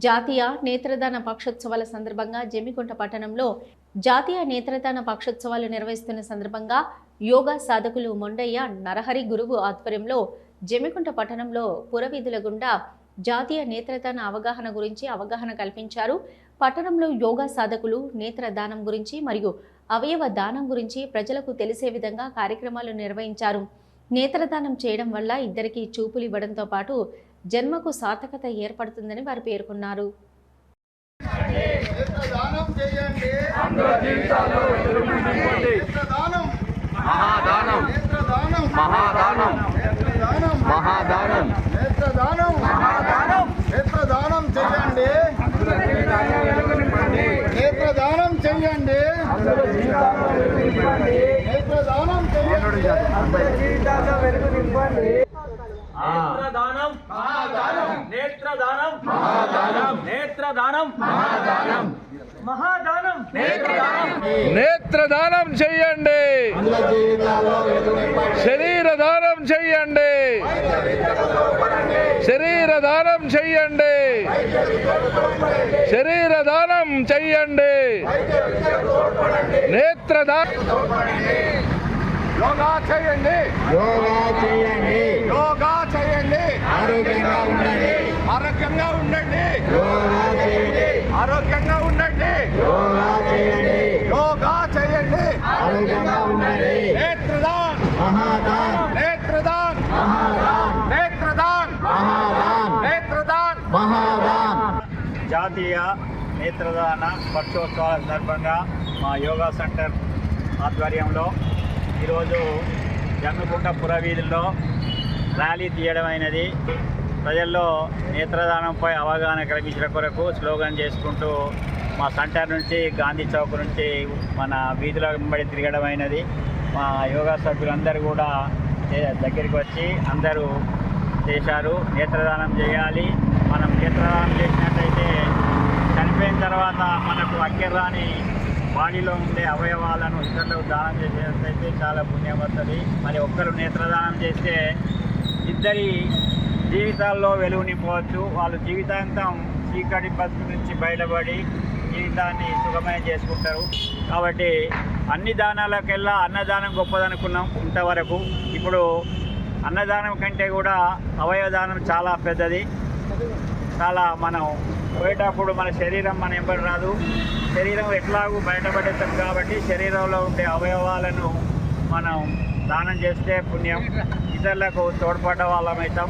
జాతీయ నేత్రదాన పక్షోత్సవాల సందర్భంగా జమ్మికుంట పట్టణంలో జాతీయ నేత్రదాన పక్షోత్సవాలు నిర్వహిస్తున్న సందర్భంగా యోగా సాధకులు మొండయ్య నరహరి గురువు ఆధ్వర్యంలో జమ్మికుంట పట్టణంలో పురవీధుల గుండా జాతీయ నేత్రదాన అవగాహన గురించి అవగాహన కల్పించారు. పట్టణంలో యోగా సాధకులు నేత్రదానం గురించి మరియు అవయవ దానం గురించి ప్రజలకు తెలిసే విధంగా కార్యక్రమాలు నిర్వహించారు. నేత్రదానం చేయడం వల్ల ఇద్దరికి చూపులు ఇవ్వడంతో పాటు జన్మకు సార్థకత ఏర్పడుతుందని వారు పేర్కొన్నారు. నేత్రదానం మహాదానం నేత్రదానం మహాదానం మహాదానం నేత్రదానం చేయండి, శరీరదానం చేయండి, శరీరదానం చేయండి, శరీరదానం చేయండి. నేత్రదానం యోగా చేయండి, యోగా చేయండి, యోగా చేయండి, ఆరోగ్యంగా ఉండండి, ఆరోగ్యంగా ఉండండి, యోగా చేయండి, ఆరోగ్యంగా ఉండండి, యోగా చేయండి, యోగా చేయండి. ఆరోగ్యంగా ఉండండి. నేత్రదాన్ మహాదాన్, నేత్రదాన్ మహాదాన్, నేత్రదాన్ మహాదాన్, నేత్రదాన్. మహాదాన్. జాతీయ నేత్రదాన పక్షోత్సవాల సందర్భంగా మా యోగా సెంటర్ ఆధ్వర్యంలో ఈరోజు జమ్మికుంట పురవీధుల్లో ర్యాలీ తీయడం అయినది. ప్రజల్లో నేత్రదానంపై అవగాహన కల్పించడం కొరకు స్లోగన్ చేసుకుంటూ మా సెంటర్ నుంచి గాంధీ చౌక్ నుంచి మన వీధుల వెంబడి తిరగడం అయినది. మా యోగా సభ్యులందరూ కూడా దగ్గరికి వచ్చి అందరూ చేశారు. నేత్రదానం చేయాలి. మనం నేత్రదానం చేసినట్టయితే చనిపోయిన తర్వాత మనకు అక్కర్రాని బాడీలో ఉండే అవయవాలను ఇతరులకు దానం చేసేటైతే చాలా పుణ్యం వస్తుంది. మరి ఒక్కరు నేత్రదానం చేస్తే ఇద్దరి జీవితాల్లో వెలుగు నింపవచ్చు. వాళ్ళు జీవితాంతం చీకటి బతుకు నుంచి బయటపడి జీవితాన్ని సుఖమయం చేసుకుంటారు. కాబట్టి అన్ని దానాలకెల్లా అన్నదానం గొప్పదనుకున్నాం ఇంతవరకు. ఇప్పుడు అన్నదానం కంటే కూడా అవయవదానం చాలా పెద్దది. చాలా మనం పోయేటప్పుడు మన శరీరం మన ఎంబడి రాదు. శరీరం ఎట్లాగూ బయటపడేస్తాం కాబట్టి శరీరంలో ఉండే అవయవాలను మనం దానం చేస్తే పుణ్యం, ఇతరులకు తోడ్పడ్డ వాళ్ళమవుతాం.